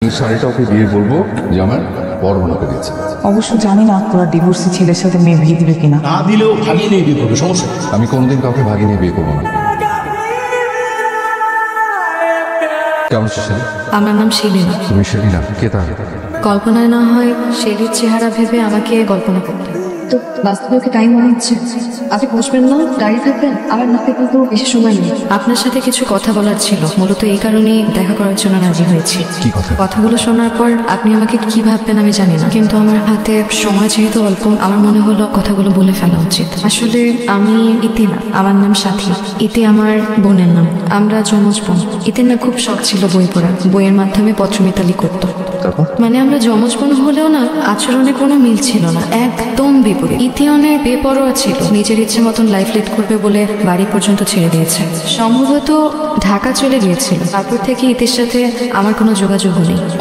এই শাড়িটা ওকে দিয়ে বলবো যে আমার বড় বোনকে দিয়েছে। অবশ্য জানি না তোরা ডিভোর্সি ছেলের সাথে মেয়ে বিয়ে দিবে কিনা। না দিলেও ভাগিয়ে নিয়ে বিয়ে করবে, সমস্যা নেই। আমি কোনোদিন কাউকে ভাগিয়ে নিয়ে বিয়ে করবো না। কেমন আছিস শেলি? আমার নাম শিলিনা। তুমি শেলি না? কে তাহলে? কল্পনায় না হয় শেলির চেহারা ভেবে আমাকে কল্পনা করতে। তো বাস্তবে ওকে টাইম মনে হচ্ছে। আপনি বসবেন না, দাঁড়িয়ে থাকবেন? আমার নাকে কিন্তু বেশি সময় নেই। আপনার সাথে কিছু কথা বলার ছিল, মূলত এই কারণেই দেখা করার জন্য রাজি হয়েছি। কি কথা? কথাগুলো শোনার পর আপনি আমাকে কি ভাববেন আমি জানি না, কিন্তু আমার হাতে সময় যেহেতু অল্প, আমার মনে হলো কথাগুলো বলে ফেলা উচিত। আসলে আমি ইতি না, আমার নাম সাথী। ইতি আমার বোনের নাম, আমরা যমজ বোন। ইতির না খুব শখ ছিল বই পড়ার, বইয়ের মাধ্যমে পত্রমিতালি করতো। মানে আমরা যমজ বোন হলেও না আচরণে কোনো মিল ছিল না, একদম বিপরীত। ইতি অনেক বেপরোয়া ছিল, নিজের ইচ্ছে মতন লাইফ লিড করবে বলে বাড়ি পর্যন্ত ছেড়ে দিয়েছে। সম্ভবত ঢাকা চলে গিয়েছিল, তারপর থেকে ইতির সাথে আমার কোনো যোগাযোগ নেই।